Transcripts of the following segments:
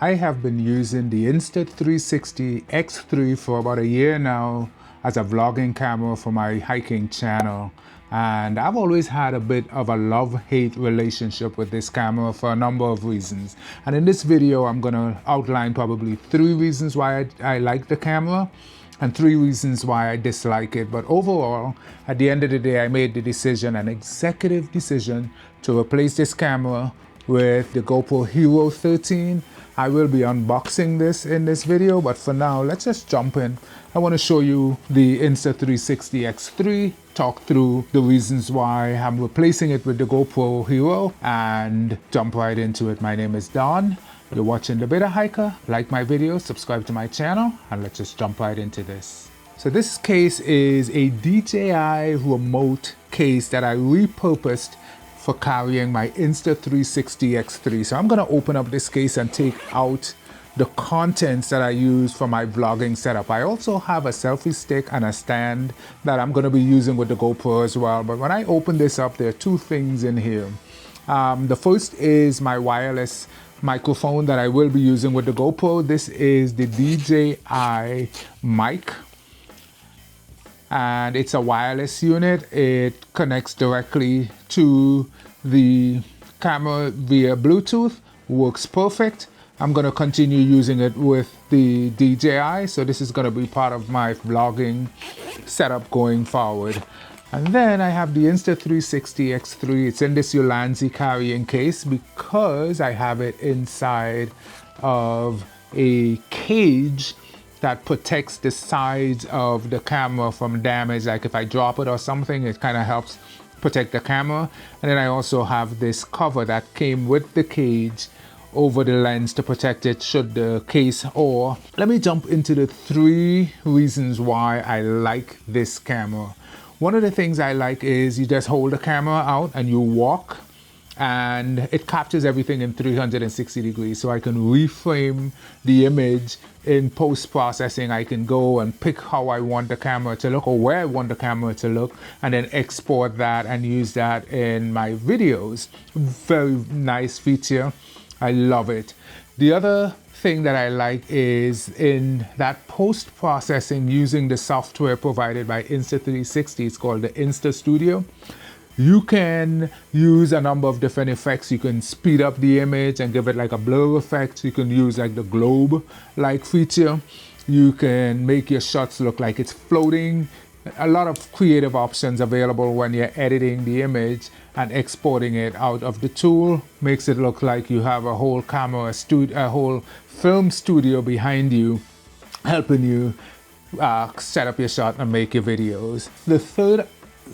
I have been using the Insta360 X3 for about a year now as a vlogging camera for my hiking channel. And I've always had a bit of a love-hate relationship with this camera for a number of reasons. And in this video, I'm gonna outline probably 3 reasons why I like the camera and 3 reasons why I dislike it. But overall, at the end of the day, I made the decision, an executive decision, to replace this camera with the GoPro Hero 13. I will be unboxing this in this video, but for now, let's just jump in. I want to show you the Insta360 X3, talk through the reasons why I'm replacing it with the GoPro Hero, and jump right into it. My name is Don. You're watching The Better Hiker. Like my video, subscribe to my channel, and let's just jump right into this. So this case is a DJI remote case that I repurposed for carrying my Insta360 X3. So I'm gonna open up this case and take out the contents that I use for my vlogging setup. I also have a selfie stick and a stand that I'm gonna be using with the GoPro as well. But when I open this up, there are 2 things in here. The first is my wireless microphone that I will be using with the GoPro. This is the DJI mic, and it's a wireless unit. It connects directly to the camera via Bluetooth, works perfect. I'm gonna continue using it with the DJI, so this is gonna be part of my vlogging setup going forward. And then I have the Insta360 X3. It's in this Ulanzi carrying case because I have it inside of a cage that protects the sides of the camera from damage. Like if I drop it or something, it kind of helps protect the camera. And then I also have this cover that came with the cage over the lens to protect it should the case or. Let me jump into the 3 reasons why I like this camera. One of the things I like is you just hold the camera out and you walk, and it captures everything in 360 degrees. So I can reframe the image in post-processing. I can go and pick how I want the camera to look or where I want the camera to look, and then export that and use that in my videos. Very nice feature. I love it. The other thing that I like is in that post-processing using the software provided by Insta360. It's called the Insta Studio. You can use a number of different effects. You can speed up the image and give it like a blur effect. You can use like the globe-like feature. You can make your shots look like it's floating. A lot of creative options available when you're editing the image and exporting it out of the tool. Makes it look like you have a whole camera studio, a whole film studio behind you, helping you set up your shot and make your videos. The third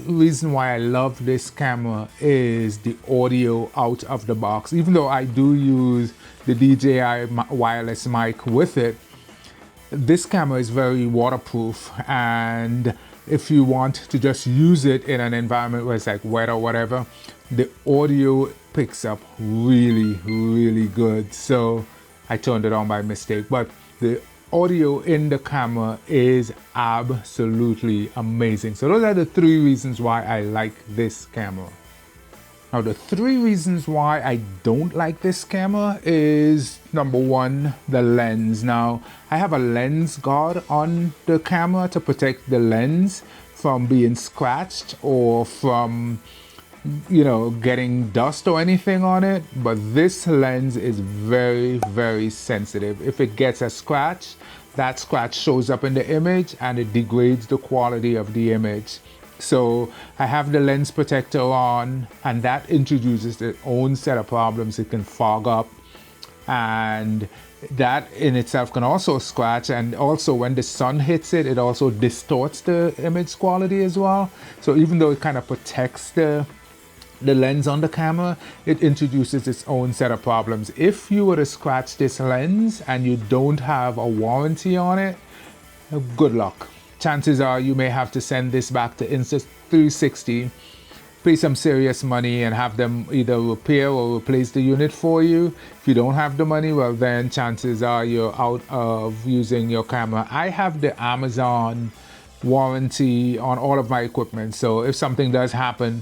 reason why I love this camera is the audio out of the box. Even though I do use the DJI wireless mic with it, this camera is very waterproof, and if you want to just use it in an environment where it's like wet or whatever, the audio picks up really good. So I turned it on by mistake, but the audio in the camera is absolutely amazing. So those are the 3 reasons why I like this camera. Now the 3 reasons why I don't like this camera is, number 1, the lens. Now I have a lens guard on the camera to protect the lens from being scratched or from, you know, getting dust or anything on it. But this lens is very sensitive. If it gets a scratch, that scratch shows up in the image and it degrades the quality of the image. So I have the lens protector on, and that introduces its own set of problems. It can fog up, and that in itself can also scratch, and also when the sun hits it, it also distorts the image quality as well. So even though it kind of protects the lens on the camera, it introduces its own set of problems. If you were to scratch this lens and you don't have a warranty on it, good luck. Chances are you may have to send this back to Insta360, pay some serious money, and have them either repair or replace the unit for you. If you don't have the money, well then chances are you're out of using your camera. I have the Amazon warranty on all of my equipment, so if something does happen,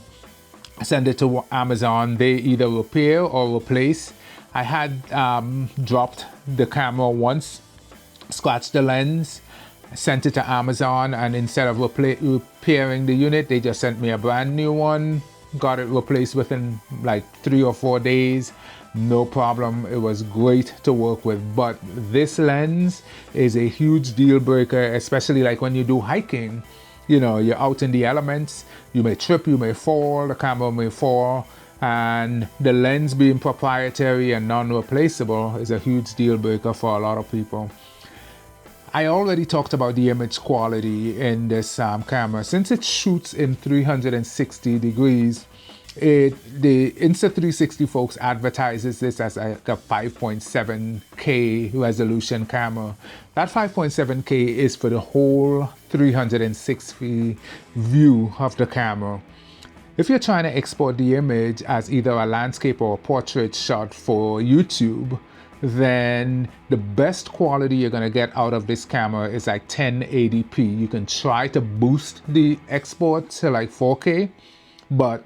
send it to Amazon. They either repair or replace, I had dropped the camera once, scratched the lens, sent it to Amazon, and instead of repairing the unit, they just sent me a brand new one. Got it replaced within like 3 or 4 days. No problem. It was great to work with. But this lens is a huge deal breaker, especially like when you do hiking. You know, you're out in the elements, you may trip, you may fall, the camera may fall, and the lens being proprietary and non-replaceable is a huge deal breaker for a lot of people. I already talked about the image quality in this camera. Since it shoots in 360 degrees, the Insta360 folks advertises this as a 5.7K resolution camera. That 5.7K is for the whole 360 view of the camera. If you're trying to export the image as either a landscape or a portrait shot for YouTube, then the best quality you're going to get out of this camera is like 1080p. You can try to boost the export to like 4K, but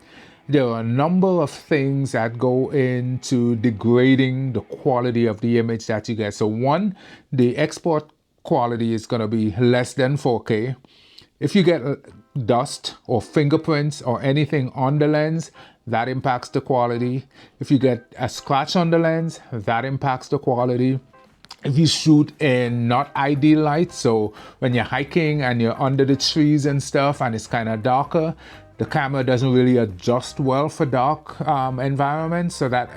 there are a number of things that go into degrading the quality of the image that you get. So one, the export quality is going to be less than 4K. If you get dust or fingerprints or anything on the lens, that impacts the quality. If you get a scratch on the lens, that impacts the quality. If you shoot in not ideal light, so when you're hiking and you're under the trees and stuff and it's kind of darker, the camera doesn't really adjust well for dark environments, so that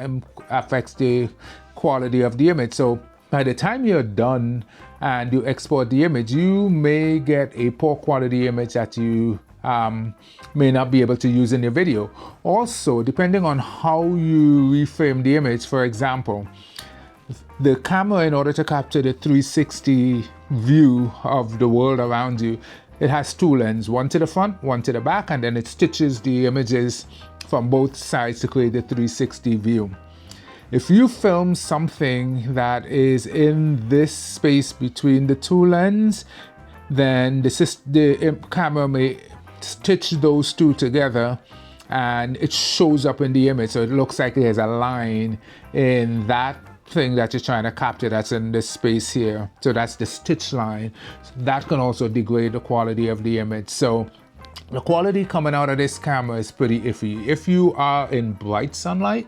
affects the quality of the image. So by the time you're done and you export the image, you may get a poor quality image that you may not be able to use in your video. Also, depending on how you reframe the image, for example, the camera, in order to capture the 360 view of the world around you, it has two lenses, one to the front, one to the back, and then it stitches the images from both sides to create the 360 view. If you film something that is in this space between the two lenses, then the camera may stitch those two together and it shows up in the image, so it looks like there's a line in that thing that you're trying to capture that's in this space here. So that's the stitch line. So that can also degrade the quality of the image. So the quality coming out of this camera is pretty iffy. If you are in bright sunlight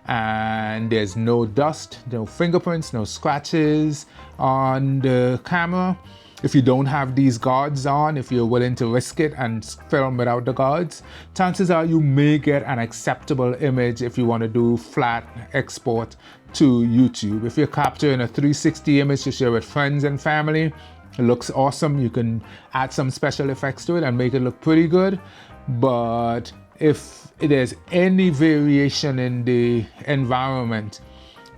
and there's no dust, no fingerprints, no scratches on the camera, if you don't have these guards on, if you're willing to risk it and film without the guards, chances are you may get an acceptable image if you want to do flat export to YouTube. If you're capturing a 360 image to share with friends and family, it looks awesome. You can add some special effects to it and make it look pretty good. But if there's any variation in the environment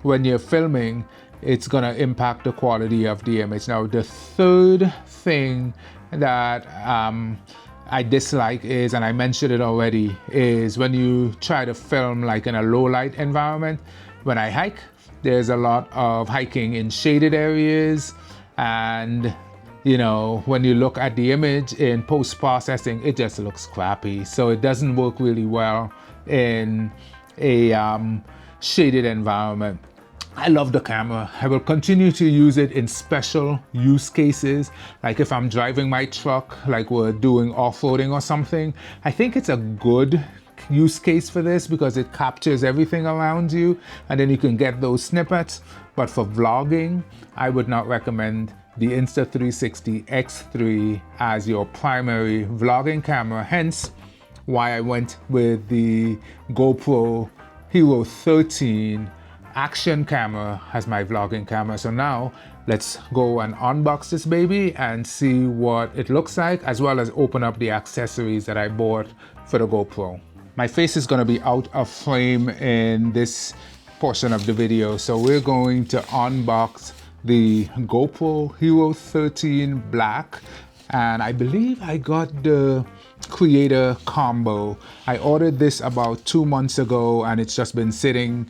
when you're filming, it's going to impact the quality of the image. Now, the third thing that I dislike is, and I mentioned it already, is when you try to film like in a low light environment. When I hike, there's a lot of hiking in shaded areas, and you know, when you look at the image in post-processing, it just looks crappy. So it doesn't work really well in a shaded environment. I love the camera. I will continue to use it in special use cases, like if I'm driving my truck, like we're doing off-roading or something. I think it's a good use case for this because it captures everything around you and then you can get those snippets. But for vlogging, I would not recommend the Insta360 X3 as your primary vlogging camera, hence why I went with the GoPro Hero 13 action camera as my vlogging camera. So now let's go and unbox this baby and see what it looks like, as well as open up the accessories that I bought for the GoPro. My face is going to be out of frame in this portion of the video, so we're going to unbox the GoPro Hero 13 Black, and I believe I got the creator combo. I ordered this about 2 months ago and it's just been sitting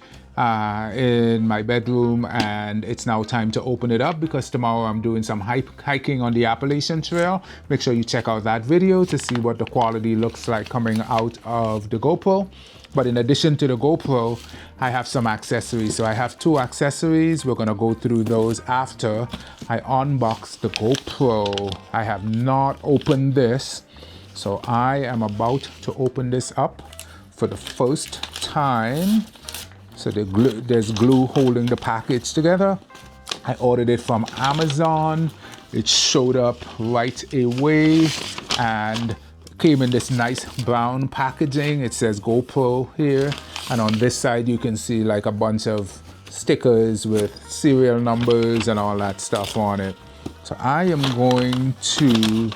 in my bedroom, and it's now time to open it up because tomorrow I'm doing some hiking on the Appalachian Trail. Make sure you check out that video to see what the quality looks like coming out of the GoPro. But in addition to the GoPro, I have some accessories. So I have 2 accessories. We're gonna go through those after I unbox the GoPro. I have not opened this, so I am about to open this up for the first time. So there's glue holding the package together. I ordered it from Amazon. It showed up right away and came in this nice brown packaging. It says GoPro here, and on this side you can see like a bunch of stickers with serial numbers and all that stuff on it. So I am going to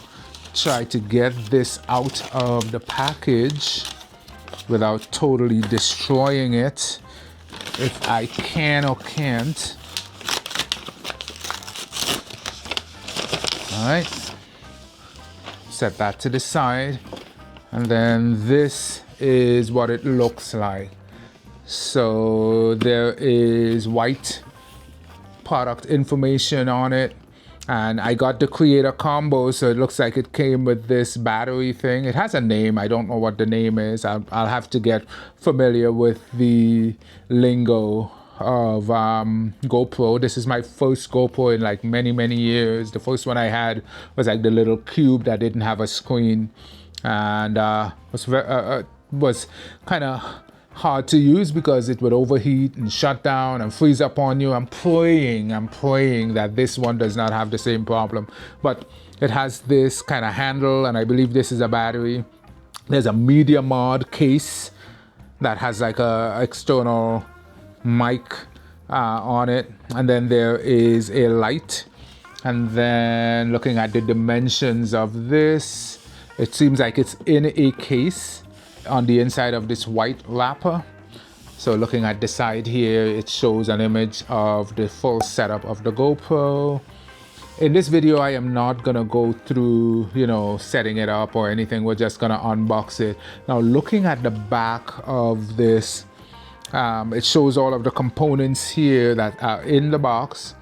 try to get this out of the package without totally destroying it, if I can or can't. All right. Set that to the side, and then this is what it looks like. So there is white product information on it, and I got the creator combo, so it looks like it came with this battery thing. It has a name. I don't know what the name is. I'll have to get familiar with the lingo of GoPro. This is my first GoPro in like many years. The first one I had was like the little cube that didn't have a screen, and was kind of hard to use because it would overheat and shut down and freeze up on you. I'm praying that this one does not have the same problem, but it has this kind of handle, and I believe this is a battery. There's a media mod case that has like a external mic on it, and then there is a light. And then looking at the dimensions of this, it seems like it's in a case on the inside of this white wrapper. So looking at the side here, it shows an image of the full setup of the GoPro. In this video, I am not gonna go through, setting it up or anything. We're just gonna unbox it. Now, looking at the back of this, it shows all of the components here that are in the box.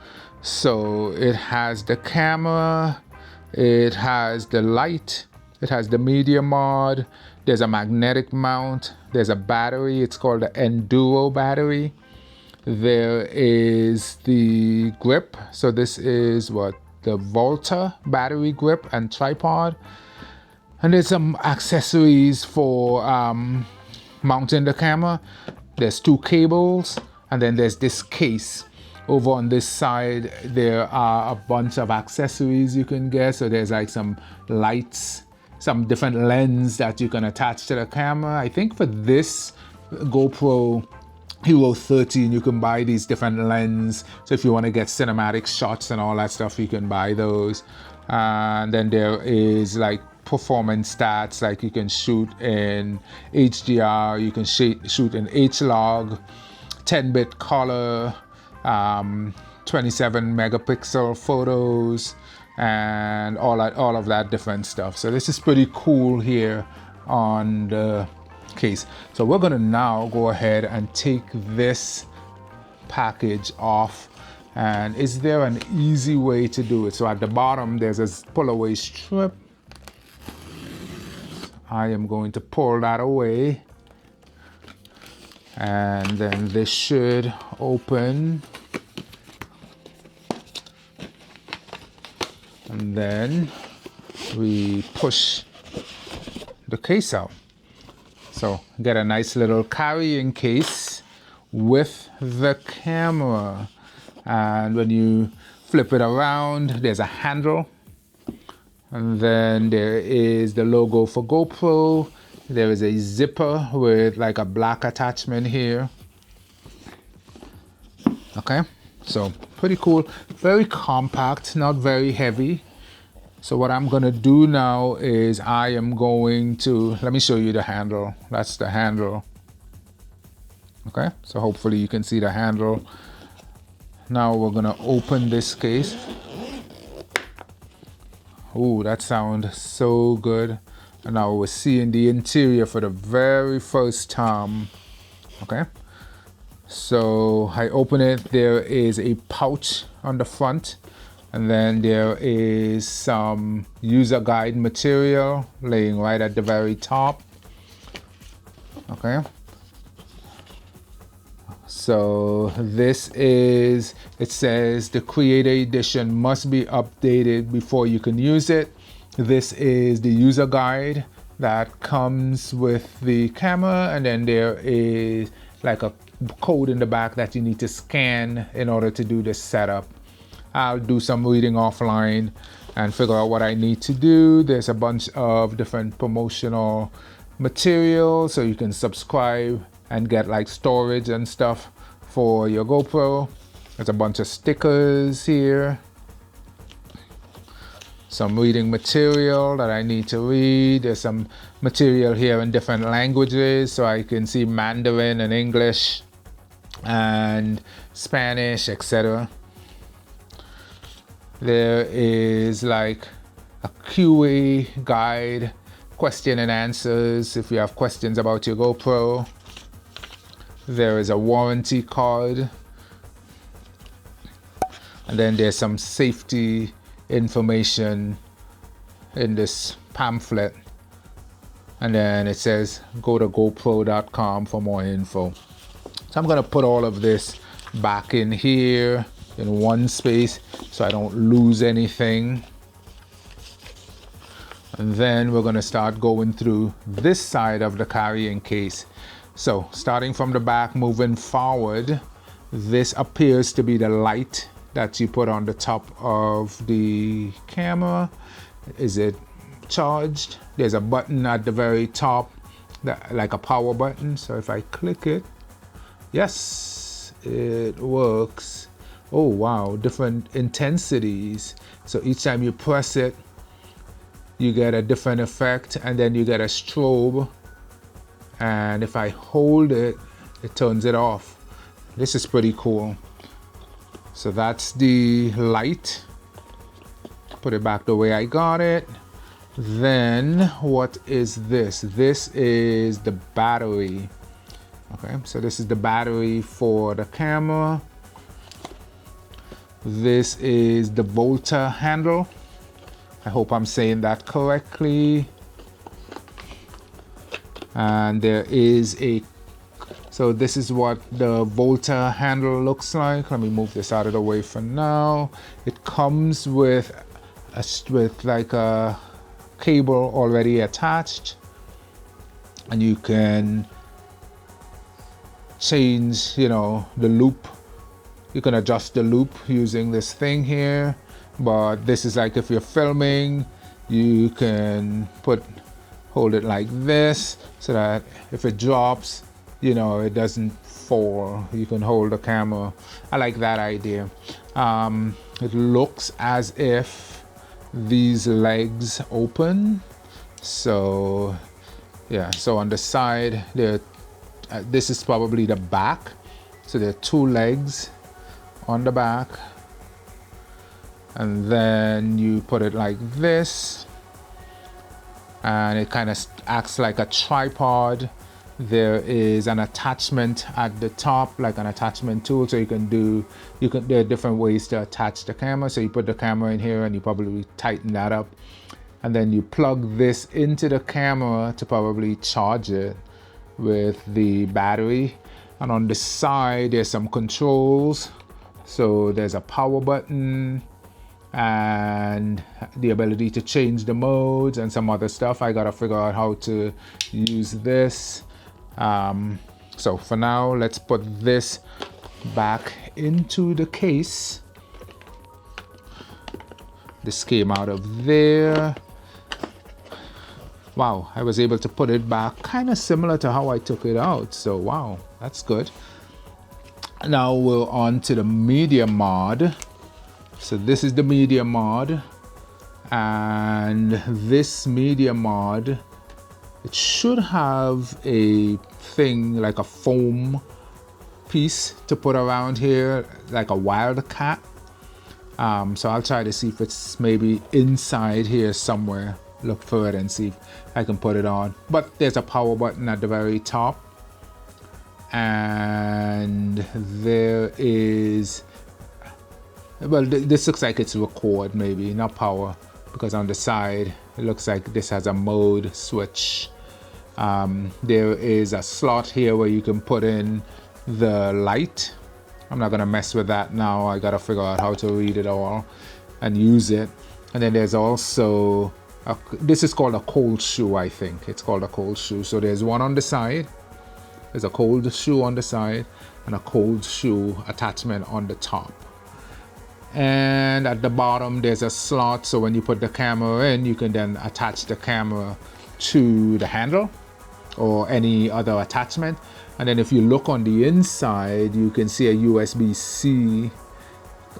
So it has the camera, it has the light, it has the media mod, there's a magnetic mount, there's a battery, it's called the Enduro battery. There is the grip, so this is the Volta battery grip and tripod. And there's some accessories for mounting the camera. There's 2 cables, and then there's this case. Over on this side, there are a bunch of accessories you can get. So there's like some lights, some different lens that you can attach to the camera. I think for this GoPro Hero 13, you can buy these different lenses. So if you want to get cinematic shots and all that stuff, you can buy those. And then there is like performance stats, like you can shoot in HDR, you can shoot in H-log, 10-bit color, 27 megapixel photos, and all of that different stuff. So this is pretty cool here on the case. So we're gonna now go ahead and take this package off. And is there an easy way to do it? So at the bottom, there's a pull-away strip. I am going to pull that away, and then this should open, and then we push the case out. So get a nice little carrying case with the camera, and when you flip it around, there's a handle. And then there is the logo for GoPro. There is a zipper with like a black attachment here. Okay, so pretty cool. Very compact, not very heavy. So what I'm gonna do now is I am going to, let me show you the handle. That's the handle. Okay, so hopefully you can see the handle. Now we're gonna open this case. Oh, that sounds so good. And now we're seeing the interior for the very first time. Okay, so I open it. There is a pouch on the front, and then there is some user guide material laying right at the very top. Okay, So this is, it says the Creator Edition must be updated before you can use it. This is the user guide that comes with the camera, and then there is like a code in the back that you need to scan in order to do this setup. I'll do some reading offline and figure out what I need to do. There's a bunch of different promotional material, so you can subscribe and get like storage and stuff for your GoPro. There's a bunch of stickers here, some reading material that I need to read. There's some material here in different languages, so I can see Mandarin and English and Spanish, etc. There is like a QA guide, question and answers if you have questions about your GoPro. There is a warranty card, and then there's some safety information in this pamphlet, and then it says go to GoPro.com for more info. So I'm gonna put all of this back in here in one space so I don't lose anything. And then we're gonna start going through this side of the carrying case. So starting from the back, moving forward, this appears to be the light that you put on the top of the camera. Is it charged? There's a button at the very top, like a power button. So if I click it, yes, it works. Oh wow, different intensities. So each time you press it, you get a different effect, and then you get a strobe. And if I hold it, it turns it off. This is pretty cool. So that's the light. Put it back the way I got it. Then what is this? This is the battery. Okay, so this is the battery for the camera. This is the Volta handle. I hope I'm saying that correctly. And there is so this is what the Volta handle looks like. Let me move this out of the way for now. It comes with like a cable already attached, and you can change, you know, the loop. You can adjust the loop using this thing here, but this is like if you're filming, you can hold it like this so that if it drops, you know, it doesn't fall. You can hold the camera. I like that idea. It looks as if these legs open. So yeah, so on the side there, this is probably the back. So there are two legs on the back, and then you put it like this, and it kind of acts like a tripod. There is an attachment at the top, like an attachment tool, so there are different ways to attach the camera. So you put the camera in here and you probably tighten that up, and then you plug this into the camera to probably charge it with the battery. And on the side there's some controls. So there's a power button and the ability to change the modes and some other stuff. I gotta figure out how to use this. So for now, let's put this back into the case. This came out of there. Wow, I was able to put it back kind of similar to how I took it out. So wow, that's good. Now we're on to the media mod. So this is the media mod, and this media mod, it should have a thing like a foam piece to put around here, like a wildcat. So I'll try to see if it's maybe inside here somewhere. Look for it and see if I can put it on. But there's a power button at the very top, and there is, well, this looks like it's record, maybe not power, because on the side it looks like this has a mode switch. There is a slot here where you can put in the light. I'm not gonna mess with that now. I gotta figure out how to read it all and use it. And then there's also this is called a cold shoe, I think. It's called a cold shoe. So there's one on the side. There's a cold shoe on the side and a cold shoe attachment on the top. And at the bottom there's a slot, so when you put the camera in, you can then attach the camera to the handle or any other attachment. And then if you look on the inside, you can see a USB-C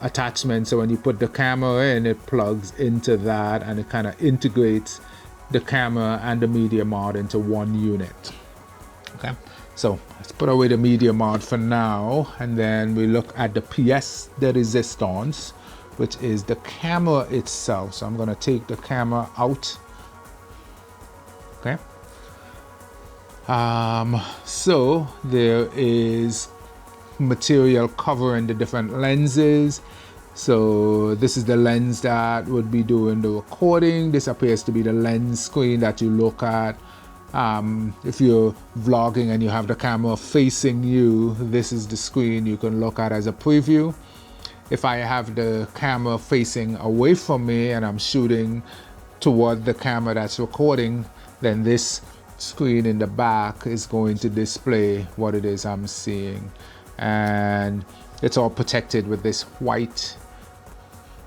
attachment, so when you put the camera in, it plugs into that and it kind of integrates the camera and the media mod into one unit. Okay, so let's put away the media mod for now, and then we look at the pièce de résistance, which is the camera itself. So I'm going to take the camera out. Okay, so there is material covering the different lenses. So this is the lens that would be doing the recording. This appears to be the lens screen that you look at. If you're vlogging and you have the camera facing you, this is the screen you can look at as a preview. If I have the camera facing away from me and I'm shooting toward the camera that's recording, then this screen in the back is going to display what it is I'm seeing. And it's all protected with this white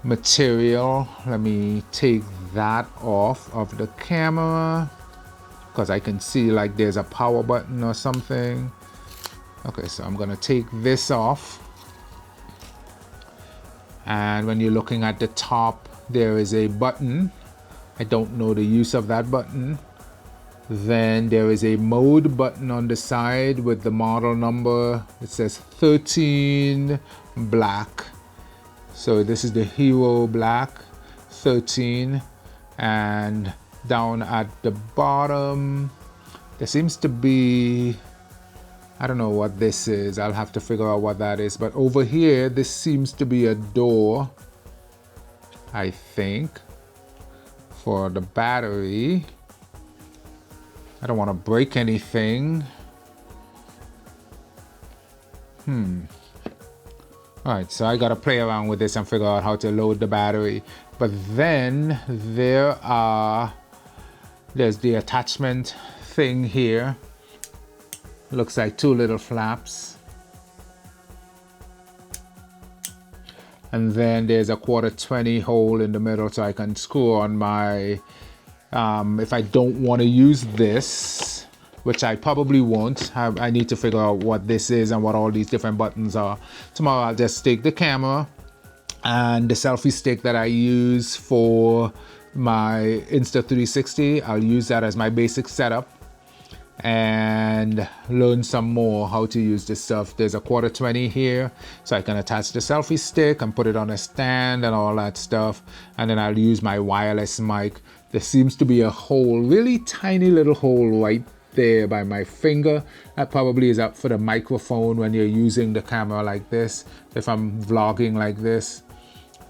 material. Let me take that off of the camera because I can see like there's a power button or something. Okay, so I'm gonna take this off, and when you're looking at the top, there is a button. I don't know the use of that button. Then there is a mode button on the side with the model number. It says 13 black. So this is the Hero Black 13. And down at the bottom, there seems to be, I don't know what this is. I'll have to figure out what that is. But over here, this seems to be a door, I think, for the battery. I don't want to break anything. Alright, so I gotta play around with this and figure out how to load the battery. But then there's the attachment thing here. Looks like two little flaps. And then there's a 1/4 hole in the middle, so I can screw on my if I don't want to use this, which I probably won't. I need to figure out what this is and what all these different buttons are. Tomorrow I'll just take the camera and the selfie stick that I use for my Insta360. I'll use that as my basic setup and learn some more how to use this stuff. There's a 1/4 here, so I can attach the selfie stick and put it on a stand and all that stuff. And then I'll use my wireless mic. There seems to be a hole, really tiny little hole right there by my finger. That probably is up for the microphone when you're using the camera like this. If I'm vlogging like this,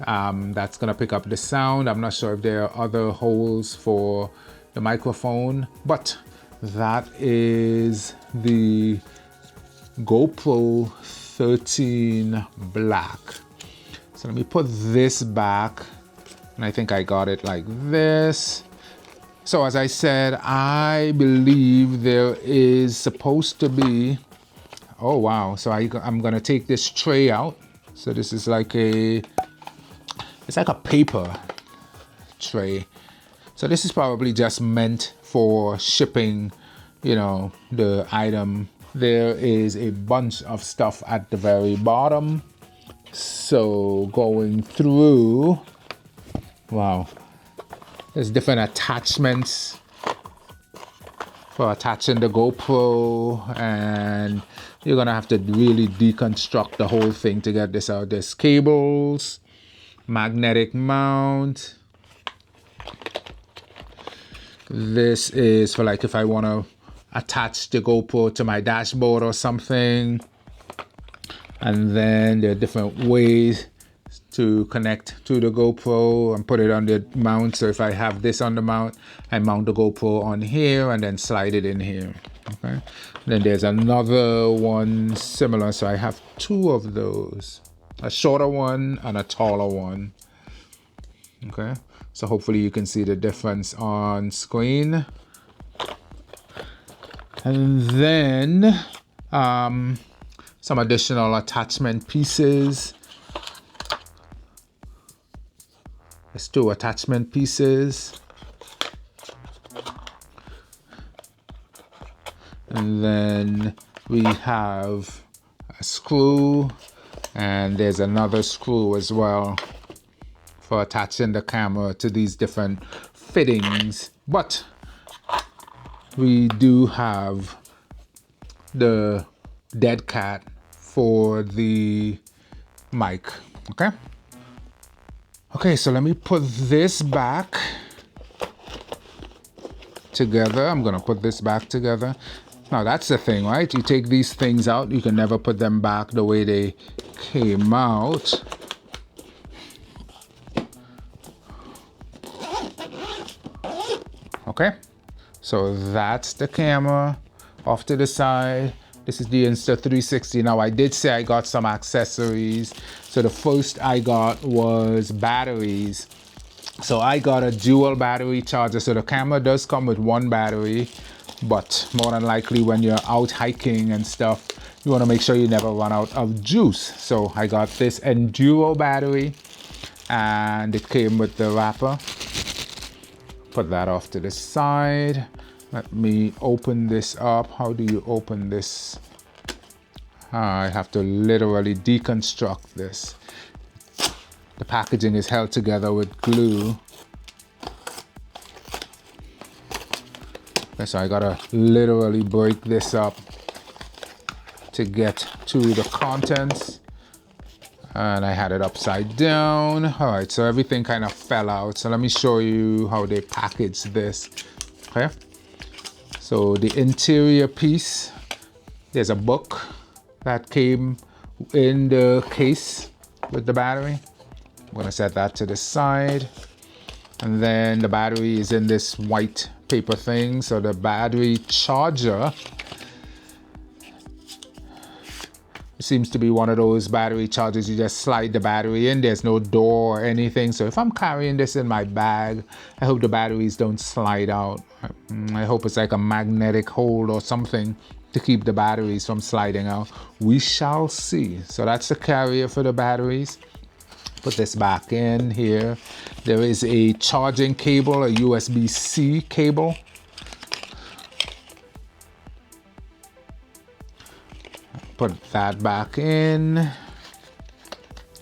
that's gonna pick up the sound. I'm not sure if there are other holes for the microphone, but that is the GoPro 13 Black. So let me put this back, and I think I got it like this. So as I said, I believe there is supposed to be, oh wow, so I'm gonna take this tray out. So this is like it's like a paper tray. So this is probably just meant for shipping, you know, the item. There is a bunch of stuff at the very bottom. So going through, wow, there's different attachments for attaching the GoPro, and you're gonna have to really deconstruct the whole thing to get this out. There's cables, magnetic mount. This is for like if I want to attach the GoPro to my dashboard or something. And then there are different ways to connect to the GoPro and put it on the mount. So if I have this on the mount, I mount the GoPro on here and then slide it in here. Okay. Then there's another one similar. So I have two of those, a shorter one and a taller one. Okay. So hopefully you can see the difference on screen. And then some additional attachment pieces. There's two attachment pieces. And then we have a screw, and there's another screw as well for attaching the camera to these different fittings. But we do have the dead cat for the mic. Okay, so let me put this back together. I'm gonna put this back together. Now that's the thing, right? You take these things out, you can never put them back the way they came out. Okay, so that's the camera off to the side. This is the Insta360. Now I did say I got some accessories. So the first I got was batteries. So I got a dual battery charger. So the camera does come with one battery, but more than likely when you're out hiking and stuff, you want to make sure you never run out of juice. So I got this Enduro battery and it came with the wrapper. Put that off to the side. Let me open this up. How do you open this? I have to literally deconstruct this. The packaging is held together with glue. Okay, so I gotta literally break this up to get to the contents. And I had it upside down. All right, so everything kind of fell out. So let me show you how they package this. Okay. So the interior piece, there's a book that came in the case with the battery. I'm gonna set that to the side. And then the battery is in this white paper thing. So the battery charger, it seems to be one of those battery chargers you just slide the battery in. There's no door or anything. So if I'm carrying this in my bag, I hope the batteries don't slide out. I hope it's like a magnetic hold or something to keep the batteries from sliding out. We shall see. So that's the carrier for the batteries. Put this back in here. There is a charging cable, a USB-C cable. Put that back in.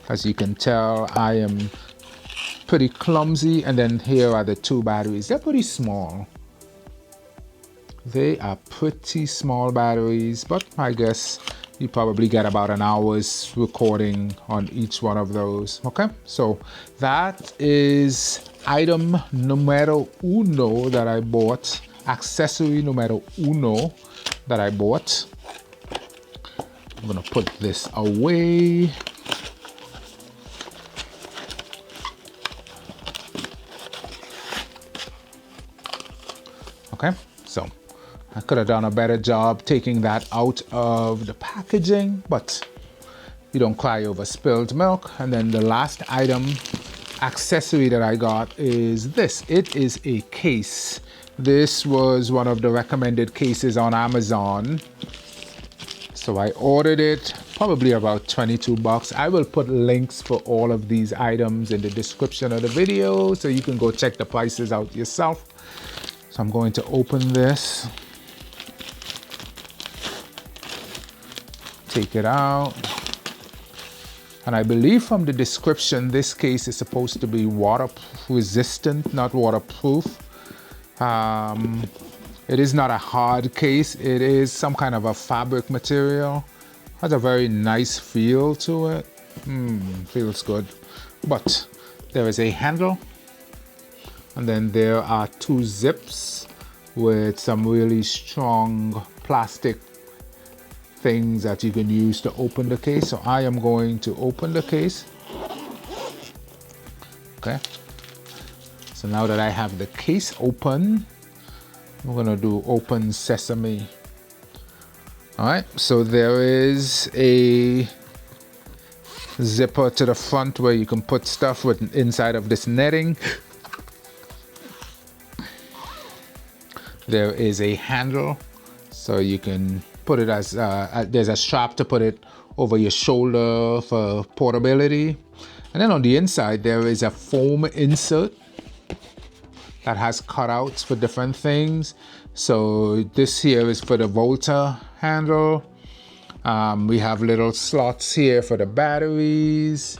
As you can tell, I am pretty clumsy. And then here are the two batteries. They're pretty small. They are pretty small batteries, but I guess you probably get about an hour's recording on each one of those. Okay, so that is item numero uno that I bought. Accessory numero uno that I bought. I'm gonna put this away. Okay, so I could have done a better job taking that out of the packaging, but you don't cry over spilled milk. And then the last item, accessory that I got is this. It is a case. This was one of the recommended cases on Amazon. So I ordered it, probably about 22 bucks. I will put links for all of these items in the description of the video so you can go check the prices out yourself. So I'm going to open this. Take it out. And I believe from the description, this case is supposed to be water resistant, not waterproof. It is not a hard case. It is some kind of a fabric material. Has a very nice feel to it. Feels good. But there is a handle. And then there are two zips with some really strong plastic things that you can use to open the case. So I am going to open the case. Okay. So now that I have the case open, I'm gonna do open sesame. All right, so there is a zipper to the front where you can put stuff with inside of this netting. There is a handle, so you can put it as, there's a strap to put it over your shoulder for portability. And then on the inside, there is a foam insert that has cutouts for different things. So this here is for the Volta handle. We have little slots here for the batteries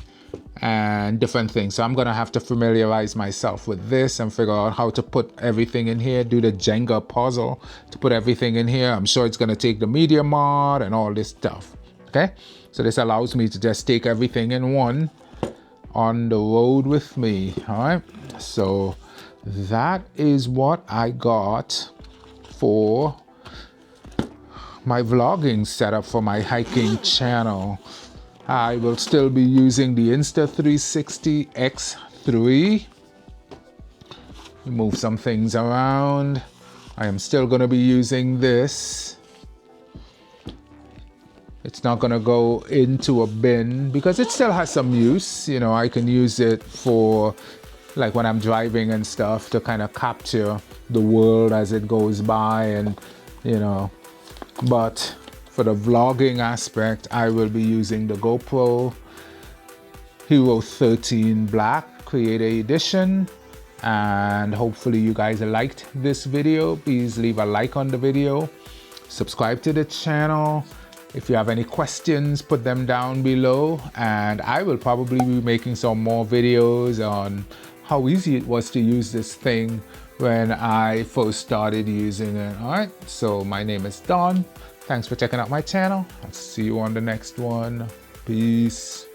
and different things. So I'm gonna have to familiarize myself with this and figure out how to put everything in here, do the Jenga puzzle to put everything in here. I'm sure it's gonna take the media mod and all this stuff, okay? So this allows me to just take everything in one on the road with me, all right? So that is what I got for my vlogging setup for my hiking channel. I will still be using the Insta360 X3. Move some things around. I am still going to be using this. It's not going to go into a bin because it still has some use. You know, I can use it for like when I'm driving and stuff to kind of capture the world as it goes by, and you know, but for the vlogging aspect, I will be using the GoPro Hero 13 Black Creator Edition. And hopefully you guys liked this video. Please leave a like on the video, subscribe to the channel. If you have any questions, put them down below, and I will probably be making some more videos on how easy it was to use this thing when I first started using it. All right, so my name is Don. Thanks for checking out my channel. I'll see you on the next one. Peace.